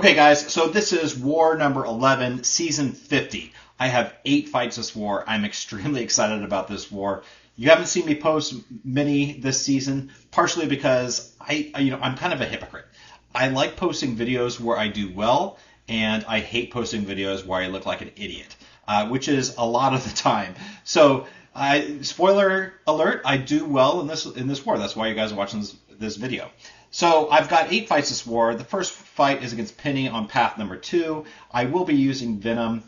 Okay, guys, so this is war number 11, season 50. I have 8 fights this war. I'm extremely excited about this war. You haven't seen me post many this season, partially because I'm kind of a hypocrite. I like posting videos where I do well, and I hate posting videos where I look like an idiot, which is a lot of the time. So, spoiler alert, I do well in this war. That's why you guys are watching this video. So I've got 8 fights this war. The first fight is against Penny on path number 2. I will be using Venom.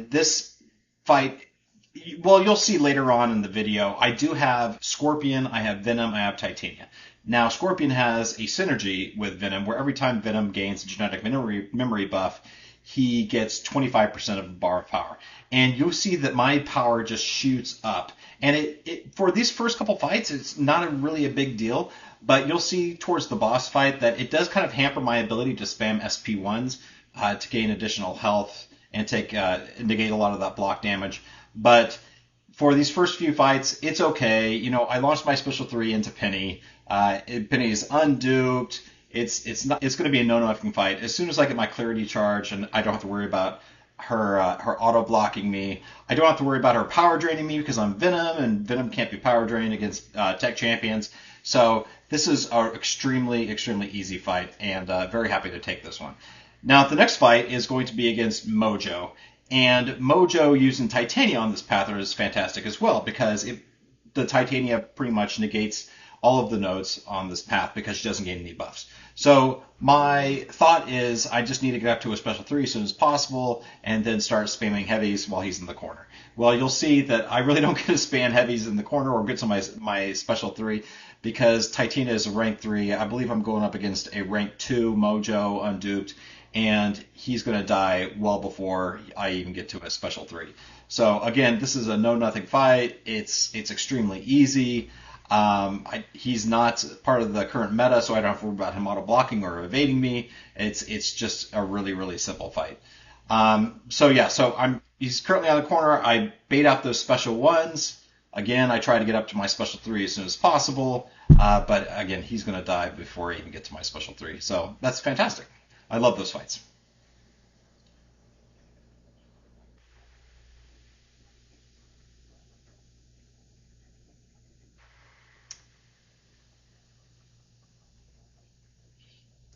This fight, well, you'll see later on in the video, I do have Scorpion, I have Venom, I have Titania. Now, Scorpion has a synergy with Venom, where every time Venom gains a genetic memory buff, he gets 25% of the bar of power. And you'll see that my power just shoots up. And for these first couple fights, it's not really a big deal, but you'll see towards the boss fight that it does kind of hamper my ability to spam SP1s to gain additional health and negate a lot of that block damage. But for these first few fights, it's okay. You know, I launched my special 3 into Penny. Penny is unduped. It's going to be a no-nothing fight. As soon as I get my clarity charge and I don't have to worry about her auto blocking me, I don't have to worry about her power draining me because I'm Venom, and Venom can't be power drained against tech champions. So this is an extremely, extremely easy fight, and very happy to take this one. Now, the next fight is going to be against Mojo. And Mojo using Titania on this path is fantastic as well, because the Titania pretty much negates all of the nodes on this path because she doesn't gain any buffs. So my thought is I just need to get up to a special 3 as soon as possible and then start spamming heavies while he's in the corner. Well, you'll see that I really don't get to spam heavies in the corner or get to my special 3 because Titania is a rank 3. I believe I'm going up against a rank 2 Mojo unduped, and he's going to die well before I even get to a special 3. So again, this is a no-nothing fight. It's extremely easy. He's not part of the current meta, so I don't have to worry about him auto-blocking or evading me. It's just a really, really simple fight. He's currently on the corner. I bait out those special 1s. Again, I try to get up to my special 3 as soon as possible. But again, he's going to die before I even get to my special 3. So that's fantastic. I love those fights.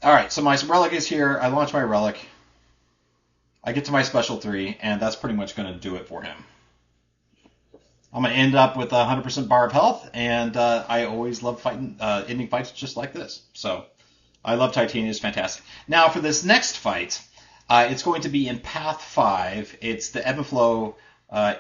Alright, so my relic is here. I launch my relic. I get to my special 3, and that's pretty much going to do it for him. I'm going to end up with 100% bar of health, and I always love ending fights just like this. So I love Titania. It's fantastic. Now, for this next fight, it's going to be in Path 5. It's the Ebb and Flow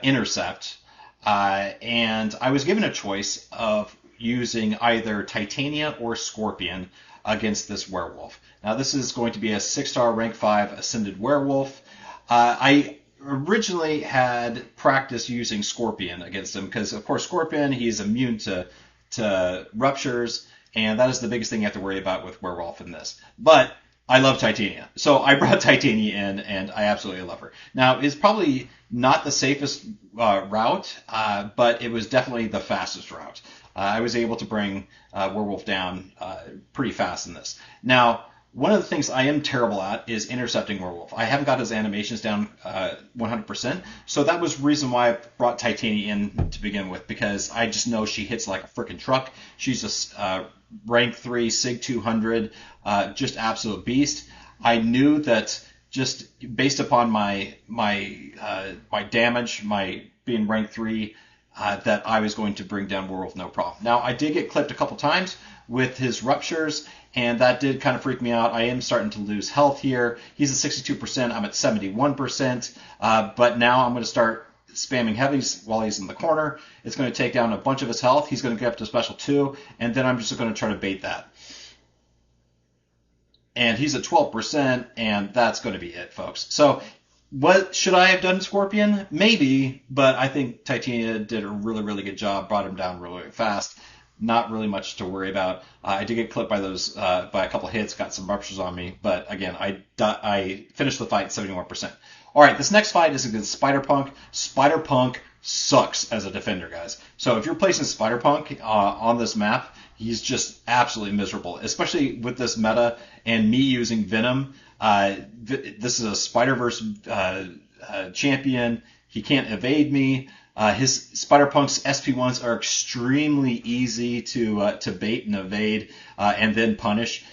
Intercept, and I was given a choice of using either Titania or Scorpion against this werewolf. Now, this is going to be a 6-star rank 5 ascended werewolf. I originally had practiced using Scorpion against him because, of course, Scorpion, he's immune to ruptures, and that is the biggest thing you have to worry about with werewolf in this. But I love Titania, so I brought Titania in, and I absolutely love her. Now, it's probably not the safest route, but it was definitely the fastest route. I was able to bring werewolf down pretty fast in this. Now, one of the things I am terrible at is intercepting werewolf. I haven't got his animations down 100%, so that was the reason why I brought Titania in to begin with, because I just know she hits like a freaking truck. She's a rank 3 Sig 200, just absolute beast. I knew that just based upon my damage, my being rank 3, that I was going to bring down werewolf no problem. Now, I did get clipped a couple times with his ruptures, and that did kind of freak me out. I am starting to lose health here. He's at 62%. I'm at 71%. But now I'm going to start spamming heavies while he's in the corner. It's going to take down a bunch of his health. He's going to get up to special 2, and then I'm just going to try to bait that. And he's at 12%, and that's going to be it, folks. So what should I have done, Scorpion? Maybe, but I think Titania did a really, really good job, brought him down really, really fast. Not really much to worry about. I did get clipped by a couple hits, got some ruptures on me, but again, I finished the fight 71%. All right, this next fight is against Spider-Punk. Spider-Punk sucks as a defender, guys. So if you're placing Spider-Punk on this map, he's just absolutely miserable, especially with this meta and me using Venom. This is a Spider-Verse champion. He can't evade me. His Spider-Punk's SP1s are extremely easy to bait and evade and then punish.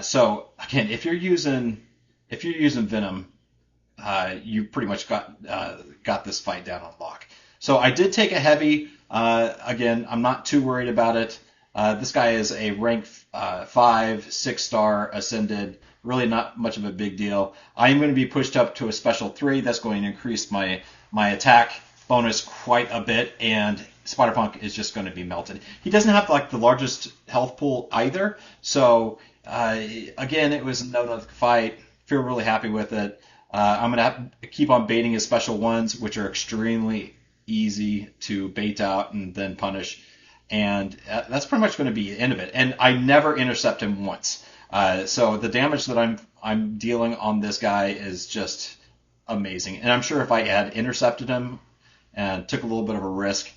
So again, if you're using Venom, you pretty much got this fight down on lock. So I did take a heavy. Again, I'm not too worried about it. This guy is a rank 5, 6-star ascended. Really not much of a big deal. I am going to be pushed up to a special 3. That's going to increase my attack bonus quite a bit, and Spider-Punk is just going to be melted. He doesn't have like the largest health pool either, so again, it was a no fight. Feel really happy with it. I'm going to have to keep on baiting his special ones, which are extremely easy to bait out and then punish, and that's pretty much going to be the end of it. And I never intercept him once. So the damage that I'm dealing on this guy is just amazing. And I'm sure if I had intercepted him and took a little bit of a risk,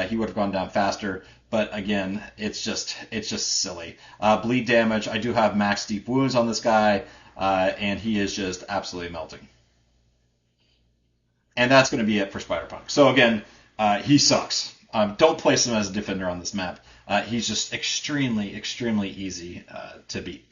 he would have gone down faster. But again, it's just silly. Bleed damage. I do have max deep wounds on this guy, and he is just absolutely melting. And that's going to be it for Spider-Punk. So again, he sucks. Don't place him as a defender on this map. He's just extremely easy to beat.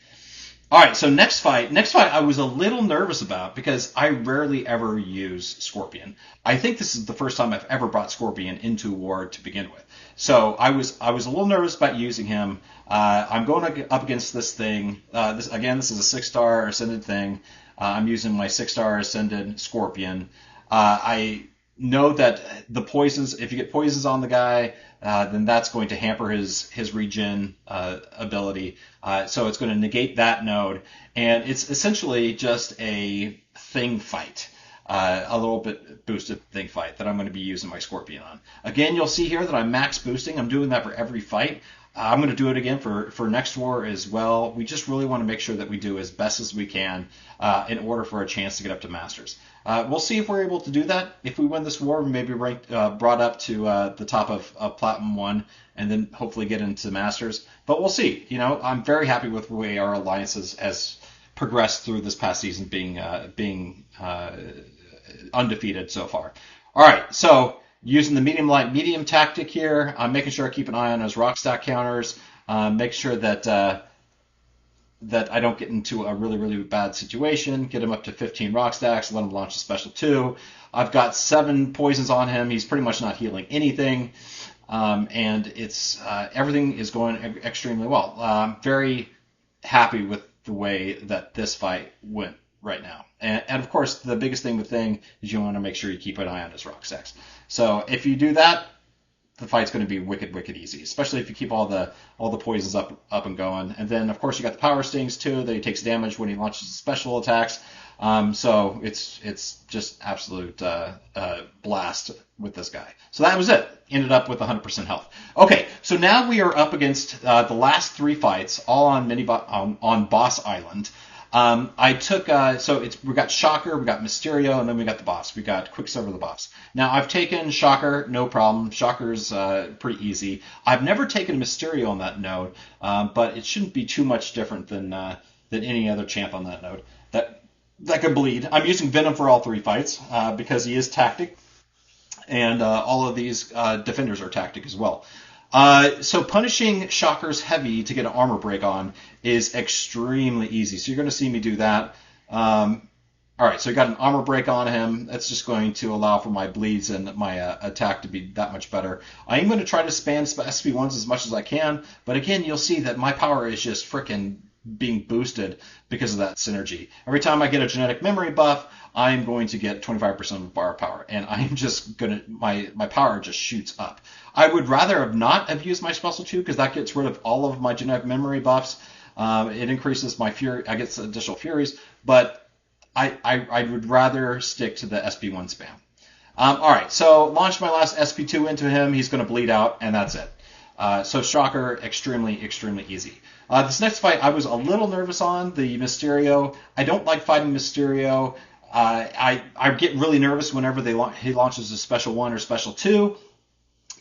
All right, so next fight I was a little nervous about because I rarely ever use Scorpion. I think this is the first time I've ever brought Scorpion into war to begin with. So I was a little nervous about using him. I'm going up against this thing. This is a 6-star ascended thing. I'm using my 6-star ascended Scorpion. I know that the poisons, if you get poisons on the guy, then that's going to hamper his regen ability. So it's going to negate that node. And it's essentially just a thing fight, a little bit boosted thing fight that I'm going to be using my Scorpion on. Again, you'll see here that I'm max boosting. I'm doing that for every fight. I'm going to do it again for next war as well. We just really want to make sure that we do as best as we can in order for a chance to get up to Masters. We'll see if we're able to do that. If we win this war, we may be brought up to the top of Platinum 1 and then hopefully get into Masters. But we'll see. You know, I'm very happy with the way our alliances has progressed through this past season, being undefeated so far. All right, so using the medium light medium tactic here, I'm making sure I keep an eye on those rock stack counters. Make sure that I don't get into a really bad situation. Get him up to 15 rock stacks. Let him launch a special 2. I've got 7 poisons on him. He's pretty much not healing anything, and it's everything is going extremely well. I'm very happy with the way that this fight went right now. And of course, the biggest thing with Thing is you want to make sure you keep an eye on his rock stacks. So if you do that, the fight's going to be wicked easy, especially if you keep all the poisons up and going. And then of course you got the power stings too, that he takes damage when he launches special attacks. So it's just absolute blast with this guy. So that was it. Ended up with 100% health. Okay, so now we are up against the last 3 fights, all on Boss Island. I took, we got Shocker, we got Mysterio, and then we got the boss. We got Quicksilver the Boss. Now, I've taken Shocker, no problem. Shocker's pretty easy. I've never taken Mysterio on that node, but it shouldn't be too much different than any other champ on that node that can bleed. I'm using Venom for all 3 fights because he is tactic, and all of these defenders are tactic as well. So punishing Shocker's heavy to get an armor break on is extremely easy. So you're going to see me do that. All right, so I got an armor break on him. That's just going to allow for my bleeds and my attack to be that much better. I am going to try to spam SP1s as much as I can, but again, you'll see that my power is just freaking being boosted because of that synergy. Every time I get a genetic memory buff, I'm going to get 25% of bar power, and I'm just gonna my power just shoots up. I would rather not have used my special 2 because that gets rid of all of my genetic memory buffs. It increases my fury. I get some additional furies, but I would rather stick to the SP1 spam. All right, so launch my last SP2 into him. He's going to bleed out, and that's it. So Shocker, extremely easy. This next fight, I was a little nervous on, the Mysterio. I don't like fighting Mysterio. I get really nervous whenever he launches a special 1 or special 2.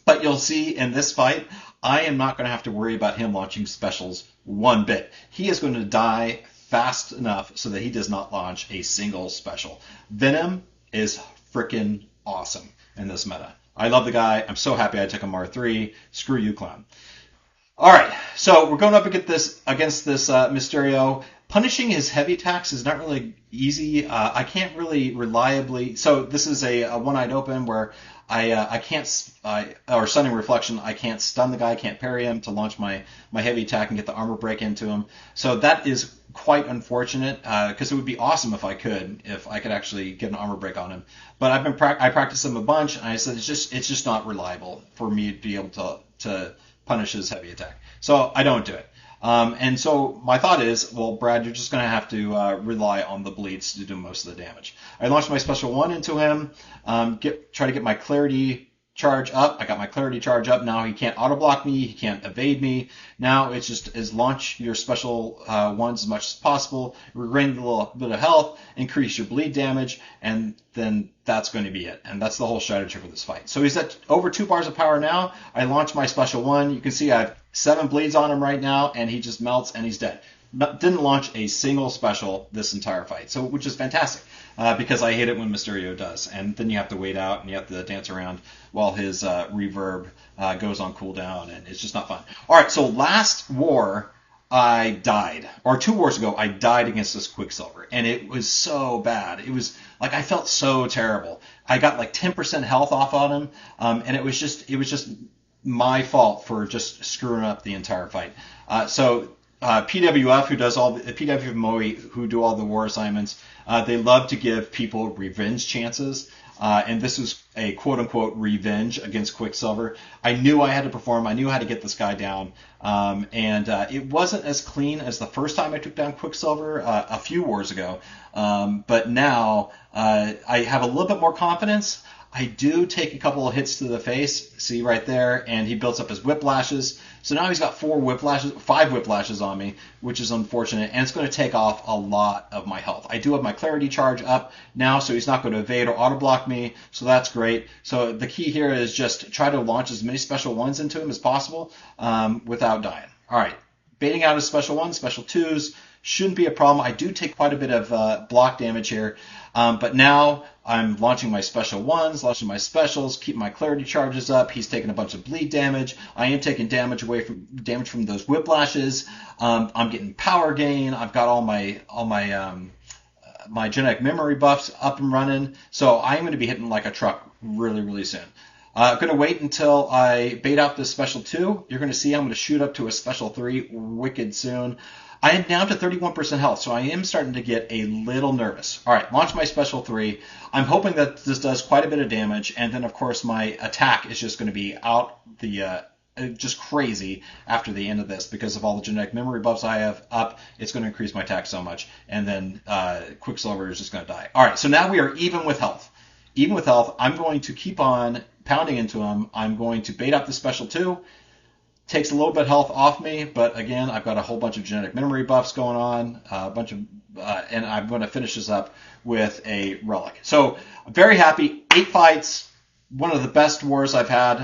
But you'll see in this fight, I am not going to have to worry about him launching specials one bit. He is going to die fast enough so that he does not launch a single special. Venom is freaking awesome in this meta. I love the guy. I'm so happy I took him R3. Screw you, clown. All right, so we're going up against this Mysterio. Punishing his heavy attacks is not really easy. I can't really reliably. So this is a one-eyed open where I can't or stunning reflection. I can't stun the guy. I can't parry him to launch my heavy attack and get the armor break into him. So that is quite unfortunate because it would be awesome if I could actually get an armor break on him. But I practiced him a bunch, and I said it's just not reliable for me to be able to punish his heavy attack. So I don't do it. And so my thought is, well, Brad, you're just going to have to rely on the bleeds to do most of the damage. I launched my special 1 into him, try to get my clarity charge up. I got my clarity charge up. Now he can't auto block me. He can't evade me. Now it's just launch your special ones as much as possible, regain a little bit of health, increase your bleed damage, and then that's going to be it. And that's the whole strategy for this fight. So he's at over 2 bars of power now. I launched my special 1. You can see I have 7 bleeds on him right now, and he just melts and he's dead. Didn't launch a single special this entire fight, so which is fantastic because I hate it when Mysterio does, and then you have to wait out and you have to dance around while his reverb goes on cooldown, and it's just not fun. All right, so last war I died, or 2 wars ago I died against this Quicksilver, and it was so bad. It was like I felt so terrible. I got like 10% health off on him, and it was just my fault for just screwing up the entire fight. PWF, who does all the PWF Moe, who do all the war assignments, they love to give people revenge chances, and this was a quote-unquote revenge against Quicksilver. I knew I had to perform. I knew how to get this guy down, and it wasn't as clean as the first time I took down Quicksilver a few wars ago, but now I have a little bit more confidence. I do take a couple of hits to the face, see right there, and he builds up his whiplashes. So now he's got 5 whiplashes on me, which is unfortunate, and it's going to take off a lot of my health. I do have my clarity charge up now, so he's not going to evade or auto block me, so that's great. So the key here is just try to launch as many special 1s into him as possible without dying. All right, baiting out his special 1s, special 2s, shouldn't be a problem. I do take quite a bit of block damage here, but now I'm launching my special 1s, launching my specials, keep my clarity charges up. He's taking a bunch of bleed damage. I am taking damage from those whiplashes. I'm getting power gain. I've got all my my genetic memory buffs up and running. So I'm going to be hitting like a truck really, really soon. I'm going to wait until I bait out this special 2. You're going to see I'm going to shoot up to a special 3 wicked soon. I am down to 31% health, so I am starting to get a little nervous. All right, launch my special 3. I'm hoping that this does quite a bit of damage, and then, of course, my attack is just going to be out the just crazy after the end of this because of all the genetic memory buffs I have up. It's going to increase my attack so much, and then Quicksilver is just going to die. All right, so now we are even with health. Even with health, I'm going to keep on pounding into him. I'm going to bait out the special 2. Takes a little bit of health off me, but again, I've got a whole bunch of genetic memory buffs going on, and I'm going to finish this up with a relic. So I'm very happy. 8 fights, one of the best wars I've had.